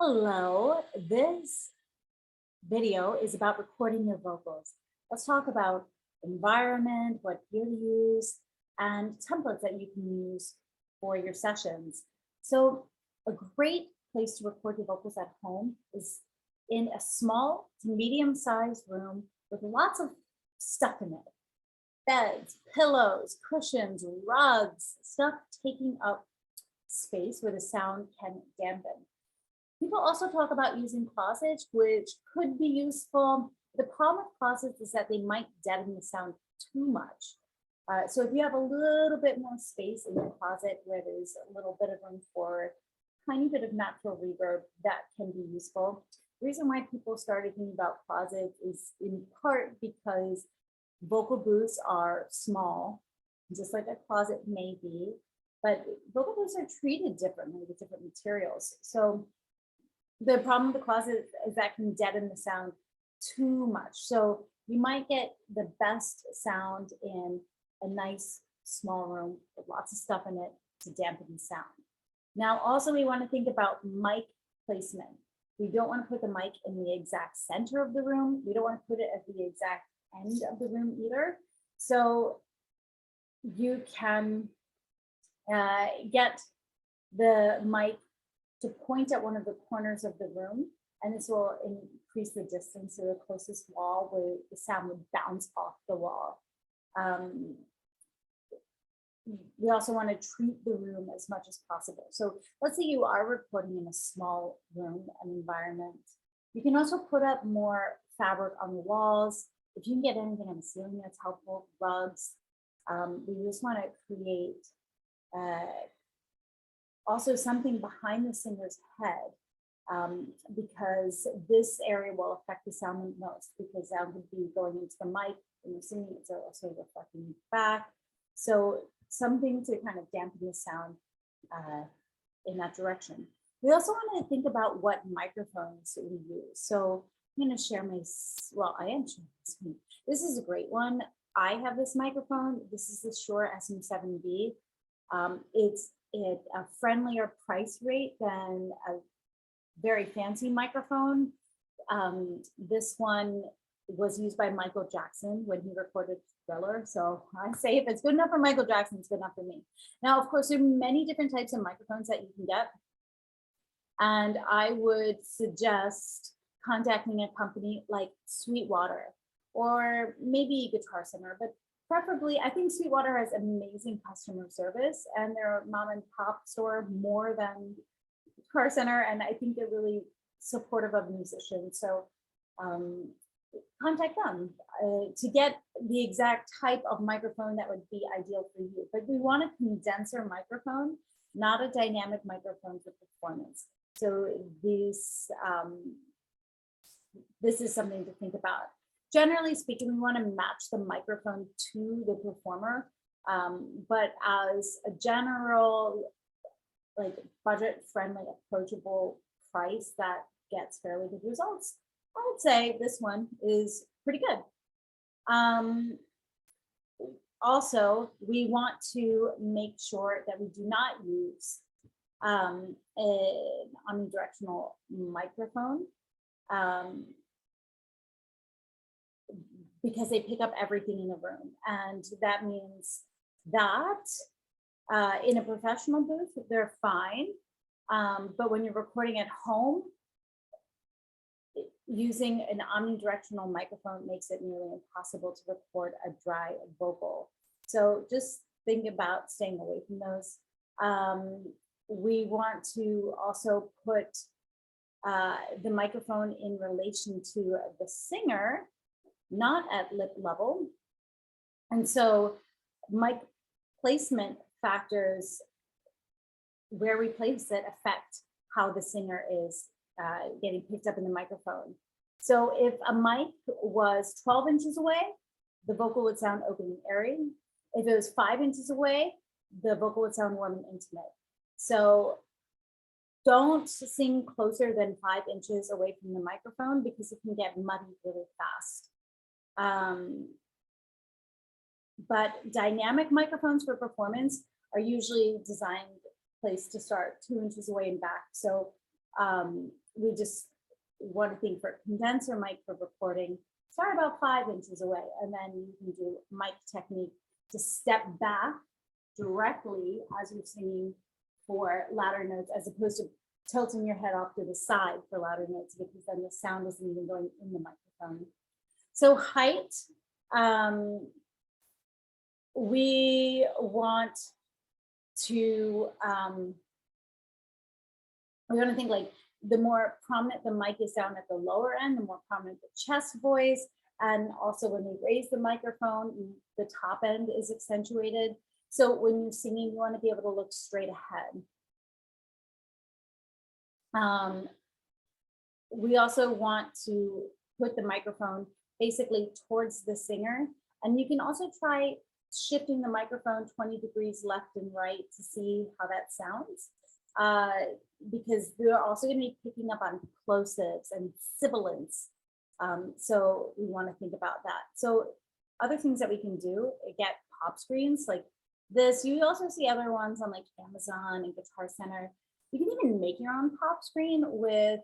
Hello, this video is about recording your vocals. Let's talk about environment, what gear to use, and templates that you can use for your sessions. So a great place to record your vocals at home is in a small to medium-sized room with lots of stuff in it. Beds, pillows, cushions, rugs, stuff taking up space where the sound can dampen. People also talk about using closets, which could be useful. The problem with closets is that they might deaden the sound too much. So if you have a little bit more space in your closet where there's a little bit of room for a tiny bit of natural reverb, that can be useful. The reason why people started thinking about closets is in part because vocal booths are small, just like a closet may be, but vocal booths are treated differently with different materials. So the problem with the closet is that can deaden the sound too much. So you might get the best sound in a nice small room with lots of stuff in it to dampen the sound. Now, also we want to think about mic placement. We don't want to put the mic in the exact center of the room. We don't want to put it at the exact end of the room either. So you can get the mic to point at one of the corners of the room, and this will increase the distance to the closest wall where the sound would bounce off the wall. We also want to treat the room as much as possible. So let's say you are recording in a small room and environment. You can also put up more fabric on the walls. If you can get anything on the ceiling that's helpful, rugs. We just want to create also something behind the singer's head, because this area will affect the sound the most, because sound could be going into the mic when you're singing, it's also reflecting back. So something to kind of dampen the sound in that direction. We also want to think about what microphones we use. So I'm going to share my, well, I am sharing my screen. This is a great one. I have this microphone. This is the Shure SM7B. It's at a friendlier price rate than a very fancy microphone. This one was used by Michael Jackson when he recorded Thriller. So I say if it's good enough for Michael Jackson, it's good enough for me. Now, of course, there are many different types of microphones that you can get. And I would suggest contacting a company like Sweetwater or maybe Guitar Center, but preferably, I think Sweetwater has amazing customer service, and they're a mom and pop store more than Guitar Center, and I think they're really supportive of musicians. So contact them to get the exact type of microphone that would be ideal for you. But we want a condenser microphone, not a dynamic microphone for performance. So this is something to think about. Generally speaking, we want to match the microphone to the performer, but as a general, like budget-friendly, approachable price that gets fairly good results, I would say this one is pretty good. Also, we want to make sure that we do not use an omnidirectional microphone. Because they pick up everything in the room. And that means that in a professional booth, they're fine. But when you're recording at home, using an omnidirectional microphone makes it nearly impossible to record a dry vocal. So just think about staying away from those. We want to also put the microphone in relation to the singer, not at lip level. And so mic placement factors where we place it affect how the singer is getting picked up in the microphone. So if a mic was 12 inches away, the vocal would sound open and airy. If it was 5 inches away, the vocal would sound warm and intimate. So don't sing closer than 5 inches away from the microphone because it can get muddy really fast. But dynamic microphones for performance are usually designed placed to start 2 inches away and back. So We just want to think for a condenser mic for recording, start about 5 inches away, and then you can do mic technique to step back directly as you're singing for louder notes, as opposed to tilting your head off to the side for louder notes, because then the sound isn't even going in the microphone. So height, we want to, we're going to think like the more prominent the mic is down at the lower end, the more prominent the chest voice. And also when we raise the microphone, the top end is accentuated. So when you're singing, you want to be able to look straight ahead. We also want to put the microphone basically towards the singer. And you can also try shifting the microphone 20 degrees left and right to see how that sounds. Because we're also going to be picking up on plosives and sibilants. So we want to think about that. So other things that we can do, get pop screens like this. You also see other ones on like Amazon and Guitar Center. You can even make your own pop screen with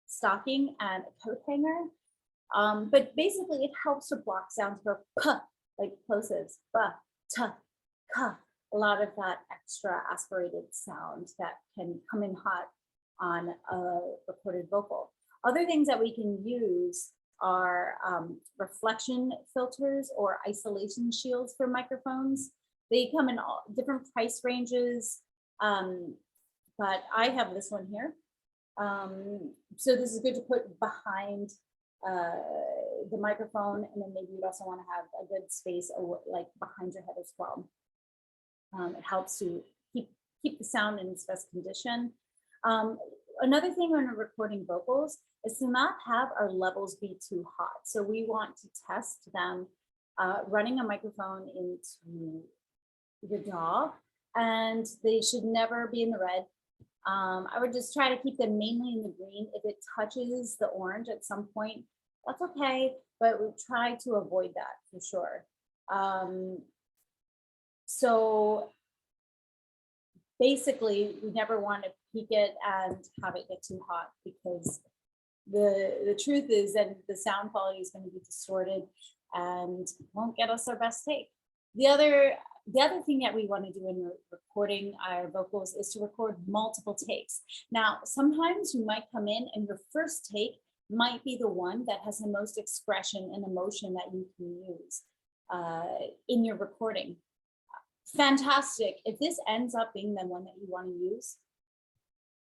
stocking and a coat hanger. But basically it helps to block sounds for p, like plosives, ba, ta, ka. A lot of that extra aspirated sound that can come in hot on a recorded vocal. Other things that we can use are reflection filters or isolation shields for microphones. They come in all different price ranges, but I have this one here. So this is good to put behind the microphone, and then maybe you'd also want to have a good space like behind your head as well. It helps to keep the sound in its best condition. Another thing when we're recording vocals is to not have our levels be too hot. So we want to test them running a microphone into the DAW, and they should never be in the red. I would just try to keep them mainly in the green. If it touches the orange at some point, that's okay, but we try to avoid that for sure. So basically, we never want to peak it and have it get too hot, because the truth is that the sound quality is going to be distorted and won't get us our best take. The other thing that we want to do in recording our vocals is to record multiple takes. Now, sometimes you might come in and your first take might be the one that has the most expression and emotion that you can use in your recording. Fantastic. If this ends up being the one that you want to use,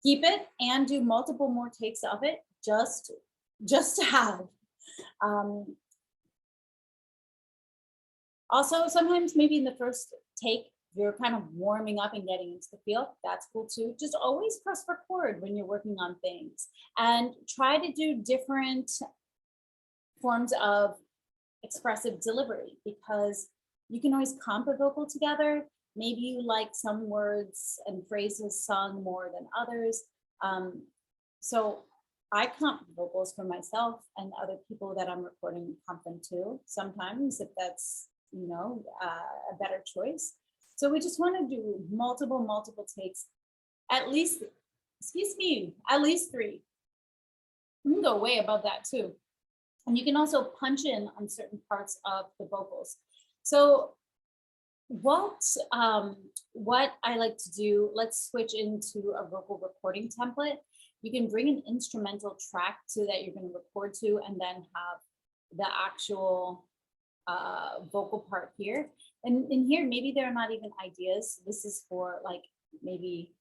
keep it and do multiple more takes of it just to have. Also, sometimes maybe in the first take, you're kind of warming up and getting into the feel. That's cool too. Just always press record when you're working on things, and try to do different forms of expressive delivery, because you can always comp a vocal together. Maybe you like some words and phrases sung more than others. So I comp vocals for myself, and other people that I'm recording comp them too, sometimes, if that's, you know, a better choice. So we just want to do multiple takes, at least, at least 3. You can go way above that too. And you can also punch in on certain parts of the vocals. So what I like to do, let's switch into a vocal recording template. You can bring an instrumental track so that you're going to record to, and then have the actual vocal part here. And in here, maybe there are not even ideas. This is for like maybe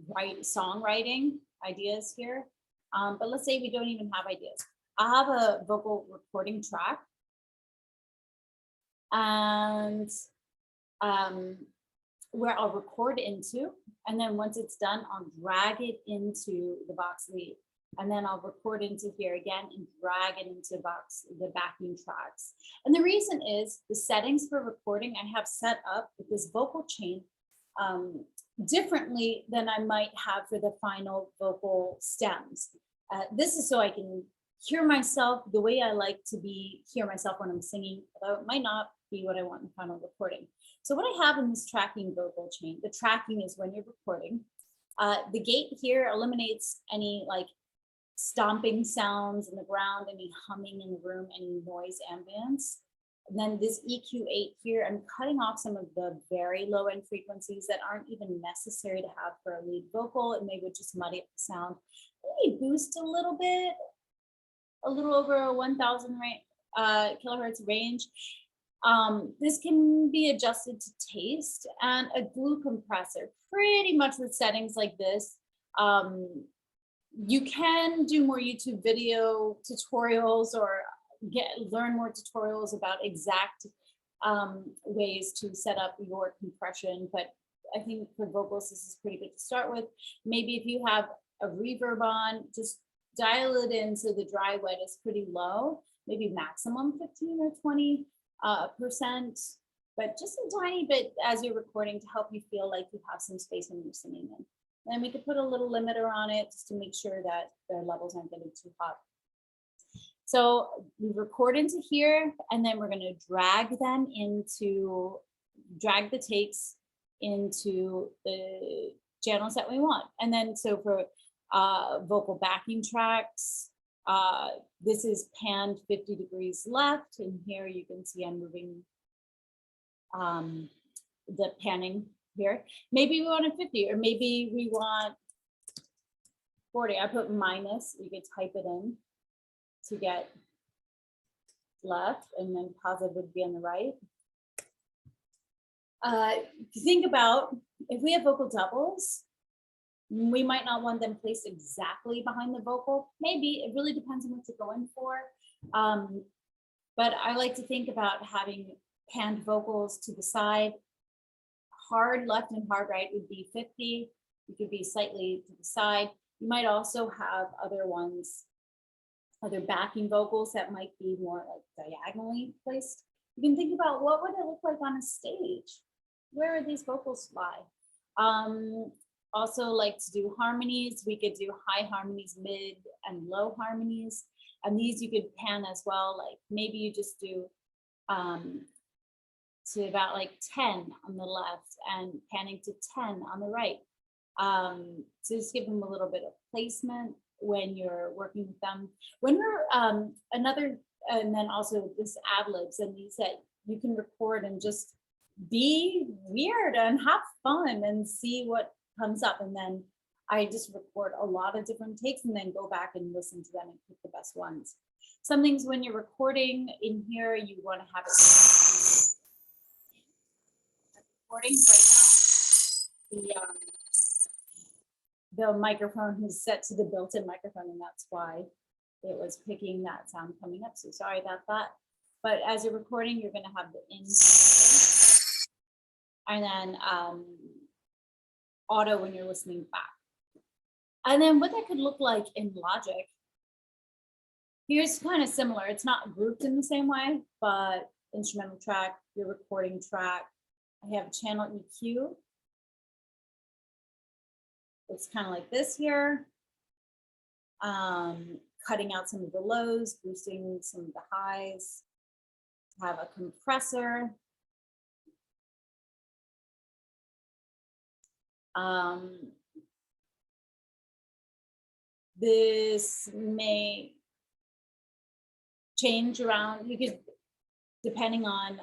songwriting ideas here. But let's say we don't even have ideas. I have a vocal recording track, and where I'll record into, and then once it's done, I'll drag it into the box lead, and then I'll record into here again and drag it into the backing tracks. And the reason is the settings for recording I have set up with this vocal chain differently than I might have for the final vocal stems. This is so I can hear myself the way I like to hear myself when I'm singing, although it might not be what I want in final recording. So what I have in this tracking vocal chain, the tracking is when you're recording, The gate here eliminates any like stomping sounds in the ground, any humming in the room, any noise ambience. And then this EQ8 here, I'm cutting off some of the very low end frequencies that aren't even necessary to have for a lead vocal, and they would just muddy up the sound. Maybe boost a little bit, a little over a 1000 kilohertz range. This can be adjusted to taste, and a glue compressor, pretty much with settings like this. You can do more YouTube video tutorials or learn more tutorials about exact ways to set up your compression, but I think for vocals, this is pretty good to start with. Maybe if you have a reverb on, just dial it in so the dry wet is pretty low, maybe maximum 15 or 20%, but just a tiny bit as you're recording to help you feel like you have some space when you're singing in. Then we could put a little limiter on it just to make sure that their levels aren't getting too hot. So we record into here, and then we're going to drag the takes into the channels that we want. And then so for vocal backing tracks, this is panned 50 degrees left, and here you can see I'm moving the panning here. Maybe we want a 50, or maybe we want 40. I put minus, you could type it in to get left, and then positive would be on the right. Think about if we have vocal doubles, we might not want them placed exactly behind the vocal. Maybe, it really depends on what you're going for. But I like to think about having panned vocals to the side. Hard left and hard right would be 50. You could be slightly to the side. You might also have other ones, other backing vocals that might be more like diagonally placed. You can think about what would it look like on a stage? Where would these vocals lie? Also like to do harmonies. We could do high harmonies, mid and low harmonies. And these you could pan as well. Like maybe you just do to about like 10 on the left and panning to 10 on the right. So just give them a little bit of placement when you're working with them. When we're and then also this ad-libs and these that you can record and just be weird and have fun and see what comes up. And then I just record a lot of different takes and then go back and listen to them and pick the best ones. Some things when you're recording in here, you want to have it recording right now. The microphone is set to the built-in microphone, and that's why it was picking that sound coming up. So sorry about that. But as you're recording, you're going to have the in and then auto when you're listening back. And then what that could look like in Logic, here's kind of similar. It's not grouped in the same way, but instrumental track, your recording track. I have channel EQ. It's kind of like this here. Cutting out some of the lows, boosting some of the highs. Have a compressor. This may change around. You could, depending on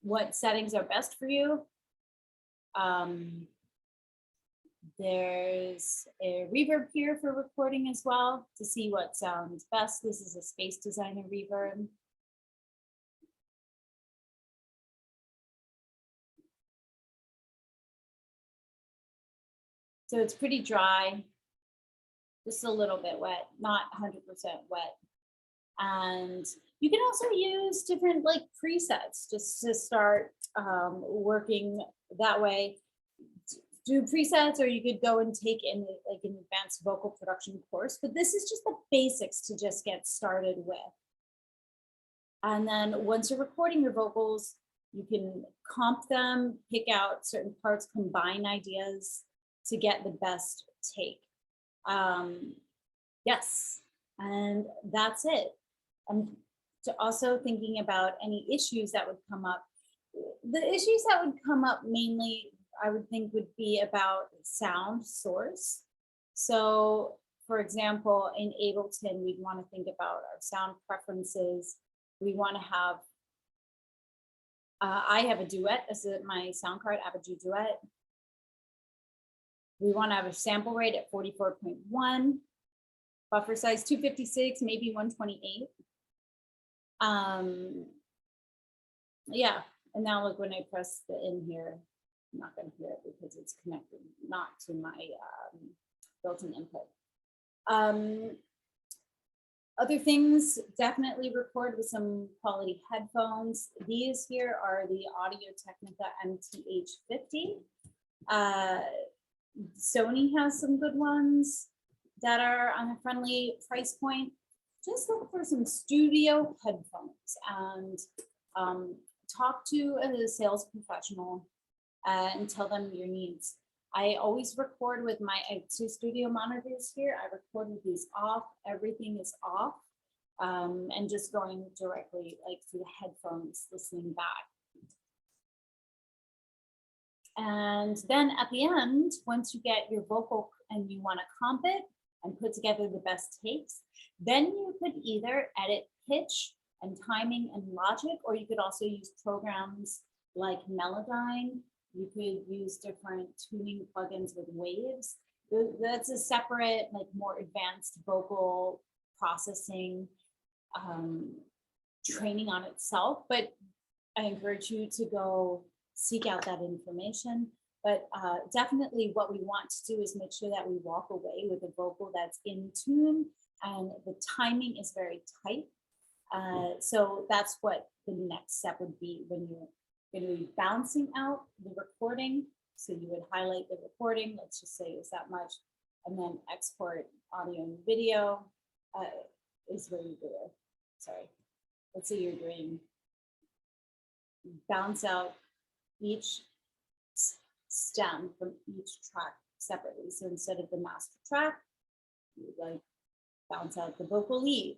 what settings are best for you. There's a reverb here for recording as well to see what sounds best. This is a Space Designer reverb. So it's pretty dry, just a little bit wet, not 100% wet. And you can also use different like presets just to start working that way. Do presets, or you could go and take in like an advanced vocal production course, but this is just the basics to just get started with. And then once you're recording your vocals, you can comp them, pick out certain parts, combine ideas to get the best take. Yes, and that's it. I'm also thinking about any issues that would come up. The issues that would come up mainly I would think would be about sound source. So for example, in Ableton, we'd want to think about our sound preferences. We want to have, I have a duet as my sound card, Apogee Duet. We want to have a sample rate at 44.1, buffer size 256, maybe 128. Yeah, and now look, when I press the in here, I'm not going to hear it because it's connected not to my built-in input. Other things, definitely record with some quality headphones. These here are the Audio-Technica MTH50. Sony has some good ones that are on a friendly price point. Just look for some studio headphones and talk to a sales professional and tell them your needs. I always record with my two studio monitors here. I record with these off, everything is off, and just going directly like through the headphones, listening back. And then at the end, once you get your vocal and you want to comp it and put together the best takes, then you could either edit pitch and timing and Logic, or you could also use programs like Melodyne. You could use different tuning plugins with Waves. That's a separate, like more advanced vocal processing training on itself, but I encourage you to go seek out that information. But definitely what we want to do is make sure that we walk away with a vocal that's in tune and the timing is very tight. So that's what the next step would be when you're going to be bouncing out the recording. So you would highlight the recording, let's just say it's that much, and then export audio and video is where you do it. Sorry, let's say you're doing bounce out each stem from each track separately. So instead of the master track, you would like bounce out the vocal lead,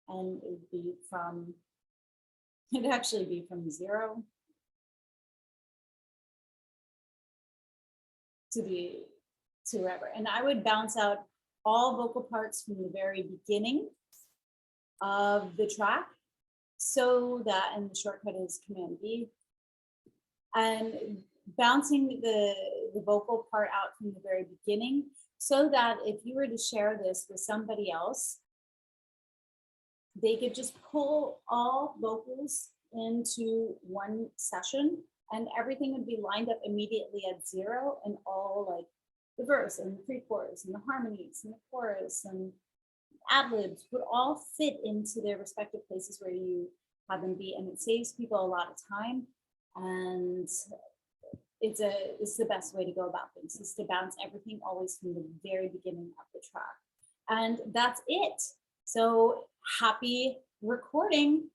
and it would be from, it'd actually be from 0 to wherever. And I would bounce out all vocal parts from the very beginning of the track, so that, and the shortcut is Command B, and bouncing the vocal part out from the very beginning, so that if you were to share this with somebody else, they could just pull all vocals into one session and everything would be lined up immediately at 0, and all like the verse and the pre-chorus and the harmonies and the chorus and ad-libs would all fit into their respective places where you have them be, and it saves people a lot of time. And it's the best way to go about things, is to bounce everything always from the very beginning of the track. And that's it. So happy recording.